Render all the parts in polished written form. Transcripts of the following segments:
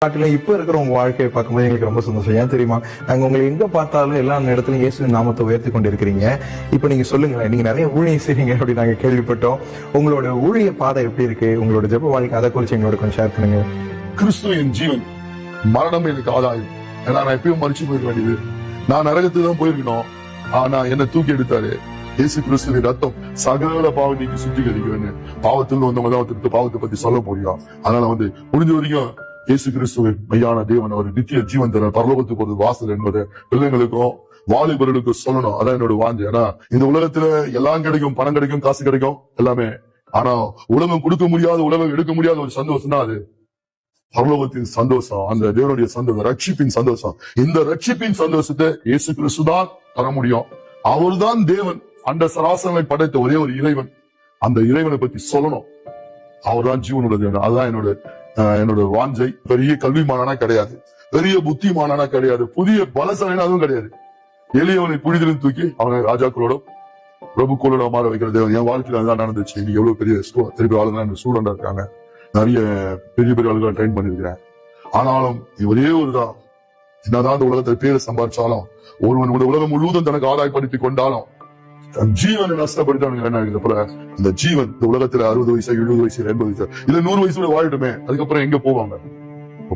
காட்டிலும் இப்ப இருக்கிற உங்க வாழ்க்கையை பார்க்கும்போது எங்களுக்கு ரொம்ப சந்தோஷம். ஏன் தெரியுமா, நாங்க உங்களை எங்க பார்த்தாலும் எல்லா இடத்துலயும் இயேசுவின் நாமத்தை உயர்த்தி கொண்டிருக்கிறீங்க. இப்ப நீங்க சொல்லுங்களேன், நீங்க நிறைய ஊழியம் செய்றீங்க அப்படி நாங்க கேள்விப்பட்டோம். உங்களோட ஊழிய பாதை எப்படி இருக்கு, உங்களோட ஜெப வாழ்க்கை, அதை குறிச்சு எங்களோட கொஞ்சம் ஷேர் பண்ணுங்க. கிறிஸ்துவ என் ஜீவன், மரணம் எனக்கு ஆதாயம். ஏன்னா நான் எப்பயும் மறிச்சு போயிட வேண்டியது. நான் நரகத்துக்கு தான் போயிருக்கணும், ஆனா என்ன தூக்கி எடுத்தாரு. இயேசு கிறிஸ்துவின் ரத்தம் சகல பாவம் நீக்கி சுத்திகரிக்கிறேன்னு பாவத்தில் வந்தவங்க பாவத்தை பத்தி சொல்ல முடியும். அதனால முடிஞ்ச வரைக்கும் இயேசு கிறிஸ்துவ மெய்யான தேவன், அவர் நித்திய ஜீவன் தர பரலோகத்துக்கு ஒரு வாசல் என்பதை பிள்ளைங்களுக்கும் வாலிபர்களுக்கும் சொல்லணும். அதான் என்னோட வாஞ்சை. ஏன்னா இந்த உலகத்துல எல்லாம் கிடைக்கும், பணம் கிடைக்கும், காசு கிடைக்கும், எல்லாமே. ஆனா உலகம் கொடுக்க முடியாத, உலகம் எடுக்க முடியாத ஒரு சந்தோஷம் தான் அது பரலோகத்தின் சந்தோஷம், அந்த தேவனுடைய சந்தோஷம், ரட்சிப்பின் சந்தோஷம். இந்த ரட்சிப்பின் சந்தோஷத்தை இயேசு கிறிஸ்து தான் தர முடியும். அவர்தான் தேவன், அந்த சராசரங்களை படைத்த ஒரே ஒரு இறைவன். அந்த இறைவனை பத்தி சொல்லணும். அவர்தான் ஜீவனுடைய தேவன். அதுதான் என்னோட வாஞ்சை. பெரிய கல்விமானானா கிடையாது, பெரிய புத்திமானானா கிடையாது, புதிய பலசாலினா அதுவும் கிடையாது. எளியவனை புனிதலும் தூக்கி அவனை ராஜாக்களோட பிரபுக்களோட மாற வைக்கிற தேவன். என் வாழ்க்கையில அதுதான் நடந்துச்சு. இன்னைக்கு எவ்வளவு பெரிய திருப்பி ஆளுங்க ஸ்டூடெண்டா இருக்காங்க, நிறைய பெரிய பெரிய ஆளுகளை ட்ரெயின் பண்ணிருக்கிறேன். ஆனாலும் ஒரே ஒருதான், என்னதான் இந்த உலகத்தை பேரை சம்பாதிச்சாலும், ஒருவன் உலகம் முழுவதும் தனக்கு ஆதாயப்படுத்திக் கொண்டாலும் ஜீவனை நஷ்டப்படுத்தானுங்க. என்ன இந்த ஜீவன் இந்த உலகத்துல 60 வயசு, 70 வயசு, 80 வயசு, இல்ல 100 வயசுல வாழட்டுமே. அதுக்கப்புறம் எங்க போவாங்க?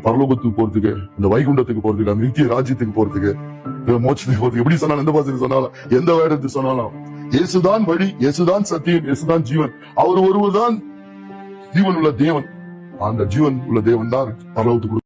பரலோகத்துக்கு போறதுக்கு, இந்த வைகுண்டத்துக்கு போறதுக்கு, அந்த நித்திய ராஜ்யத்துக்கு போறதுக்கு, மோட்சத்துக்கு போறதுக்கு, எப்படி சொன்னாலும், எந்த பாசத்துக்கு சொன்னாலும், எந்த வேடத்துக்கு சொன்னாலும், இயேசுதான் வழி, இயேசுதான் சத்தியம், இயேசுதான் ஜீவன். அவர் ஒருவர் தான் ஜீவன் உள்ள தேவன். அந்த ஜீவன் உள்ள தேவன் தான் பரலோகத்துக்கு